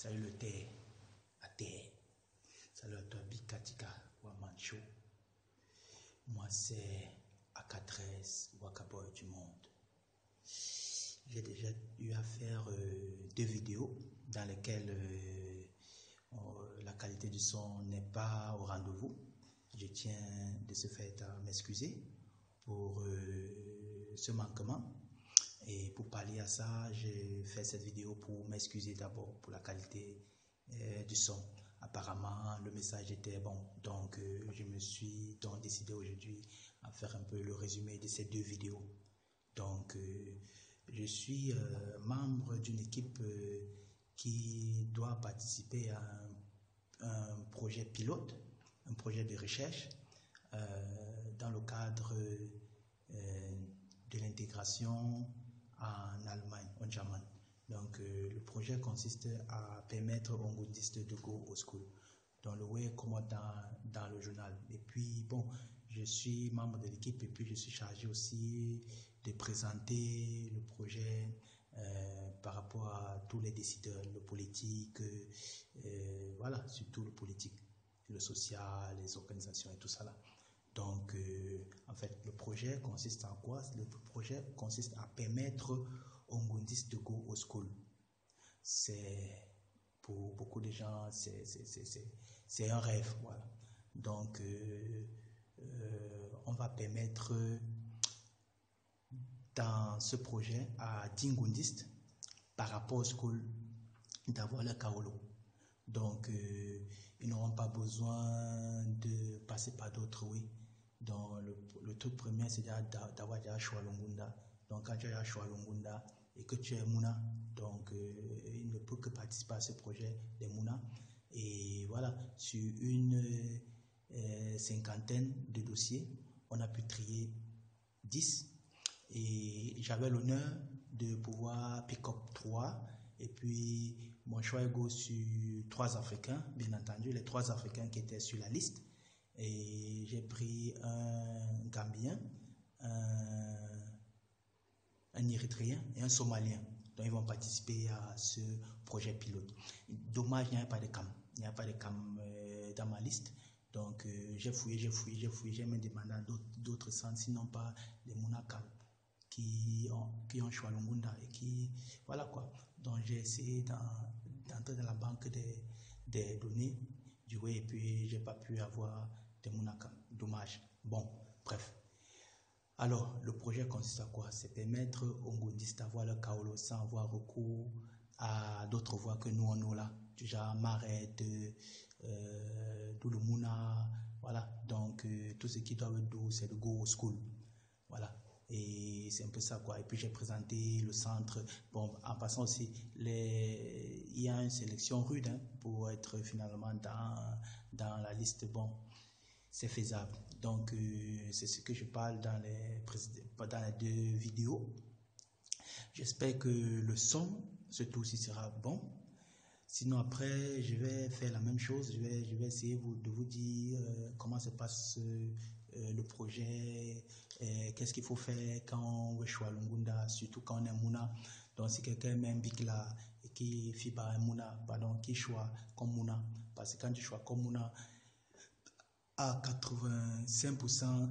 Salut le thé, à thé. Salut à toi, Bikatika, Wamancho. Moi, c'est AK13, Wakaboy du monde. J'ai déjà eu à faire 2 vidéos dans lesquelles la qualité du son n'est pas au rendez-vous. Je tiens de ce fait à m'excuser pour ce manquement. Et pour pallier à ça, j'ai fait cette vidéo pour m'excuser d'abord pour la qualité du son. Apparemment, le message était bon. Donc, je me suis donc décidé aujourd'hui à faire un peu le résumé de ces 2 vidéos. Donc, je suis membre d'une équipe qui doit participer à un projet pilote, un projet de recherche dans le cadre de l'intégration en Allemagne, en Germain. Donc, le projet consiste à permettre aux Ngundistes de go au school. Dans le way, comme dans le journal. Et puis, bon, je suis membre de l'équipe et puis je suis chargé aussi de présenter le projet par rapport à tous les décideurs, le politique, voilà, surtout le politique, le social, les organisations et tout ça là. Donc, en fait, le projet consiste en quoi? Le projet consiste à permettre aux Ngundistes de go au school. C'est, pour beaucoup de gens, c'est un rêve, voilà. Donc, on va permettre dans ce projet à 10 Ngundistes par rapport au school d'avoir le kaolo. Donc, ils n'auront pas besoin de passer par d'autres oui. Donc, le truc premier, c'est d'avoir déjà Choualungunda. Donc, quand tu as Choualungunda et que tu es Mouna, donc il ne peut que participer à ce projet des Mouna. Et voilà, sur une 50aine de dossiers, on a pu trier 10. Et j'avais l'honneur de pouvoir pick up 3. Et puis, mon choix est go sur 3 Africains, bien entendu, les 3 Africains qui étaient sur la liste. Et j'ai pris un Gambien, un Érythréen et un Somalien. Donc, ils vont participer à ce projet pilote. Dommage, il n'y a pas de cam. Il n'y a pas de cam dans ma liste. Donc, j'ai fouillé. J'ai même demandé à d'autres centres, sinon pas les Mounakam, qui ont Choualungunda et qui, voilà quoi. Donc, j'ai essayé d'entrer dans la banque des données du web et puis j'ai pas pu avoir des Mounakam. Dommage. Bon, bref. Alors, le projet consiste à quoi? C'est permettre aux Ngundistes d'avoir le kaolo sans avoir recours à d'autres voies que nous on a là. Du genre Marette, Douloumouna, voilà. Donc, tout ce qui doit être doux, c'est de go school. Voilà. Et c'est un peu ça quoi. Et puis j'ai présenté le centre. Bon, en passant aussi, il y a une sélection rude hein, pour être finalement dans la liste. Bon, c'est faisable. Donc c'est ce que je parle dans les 2 vidéos. J'espère que le son, surtout aussi, sera bon. Sinon après, je vais faire la même chose. Je vais essayer de vous dire comment se passe le projet, qu'est-ce qu'il faut faire quand on veut choisir Lungunda, surtout quand on est Mouna. Donc si quelqu'un met un bic là et qui fait par un Mouna, pardon, qui choisit comme Mouna, parce que quand tu choisis comme Mouna, à 85%,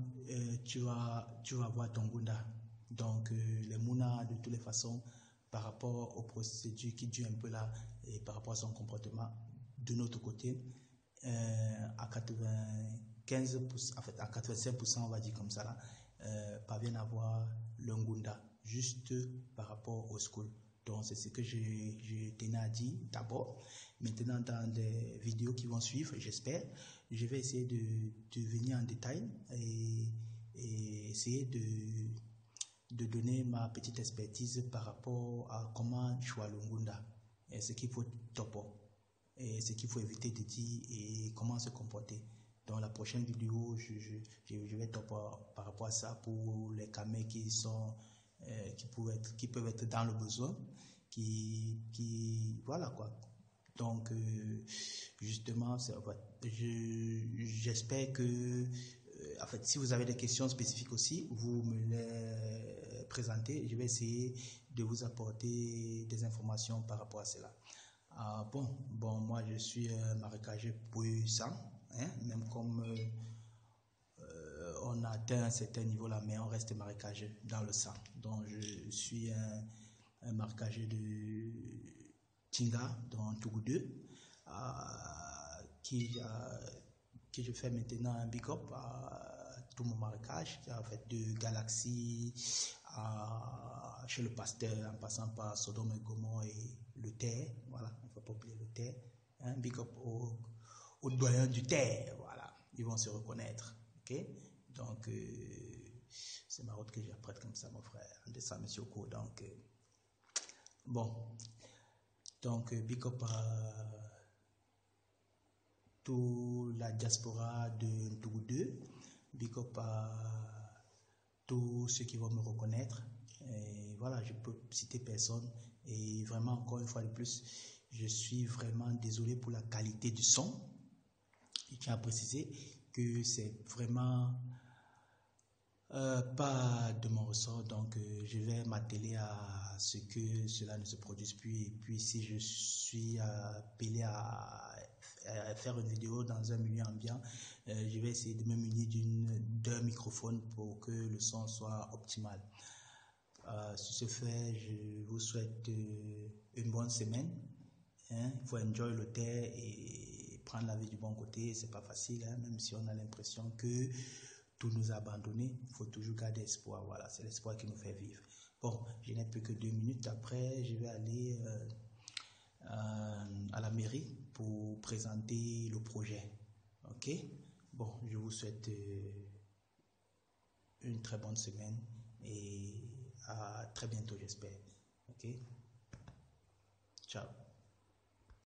tu vas avoir ton Gunda. Donc les Mouna, de toutes les façons, par rapport aux procédures qui durent un peu là et par rapport à son comportement, de notre côté, à 95%, en fait à 85%, on va dire comme ça là, parviennent à avoir le Ngunda juste par rapport au school. Donc c'est ce que je tenais à dire d'abord. Maintenant dans les vidéos qui vont suivre, j'espère, je vais essayer de venir en détail et essayer de donner ma petite expertise par rapport à comment choisir le Ngunda et ce qu'il faut topo et ce qu'il faut éviter de dire et comment se comporter. Dans la prochaine vidéo, je vais topo par rapport à ça pour les camés qui peuvent être dans le besoin, voilà quoi. Donc justement, j'espère que en fait, si vous avez des questions spécifiques aussi, vous me les présentez. Je vais essayer de vous apporter des informations par rapport à cela. Bon, moi je suis marécager puissant, hein, même comme on a atteint un certain niveau là, mais on reste marécager dans le sang. Donc je suis un marécager de Tinga dans Tougou 2, qui je fais maintenant un big up à tout mon marécage, qui a fait de Galaxy chez le pasteur, en passant par Sodome et Gomorrhe et le Terre, voilà, il ne faut pas oublier le Terre, hein, big up aux doyens du Terre, voilà, ils vont se reconnaître, ok, donc c'est ma route que j'apprête comme ça mon frère, en descend monsieur Oko, donc donc big up à toute la diaspora de Tougou 2, big up à tous ceux qui vont me reconnaître. Et voilà, je peux citer personne. Et vraiment, encore une fois de plus, je suis vraiment désolé pour la qualité du son. Je tiens à préciser que c'est vraiment pas de mon ressort. Donc, je vais m'atteler à ce que cela ne se produise plus. Et puis, si je suis appelé à faire une vidéo dans un milieu ambiant, je vais essayer de me munir d'un microphone pour que le son soit optimal. Sur ce fait, je vous souhaite une bonne semaine. Hein? Il faut enjoy le terre et prendre la vie du bon côté. C'est pas facile, hein? Même si on a l'impression que tout nous a abandonnés, il faut toujours garder espoir. Voilà, c'est l'espoir qui nous fait vivre. Bon, je n'ai plus que 2 minutes. Après, je vais aller à la mairie pour présenter le projet. Ok? Bon, je vous souhaite une très bonne semaine et à très bientôt, j'espère. Ok? Ciao.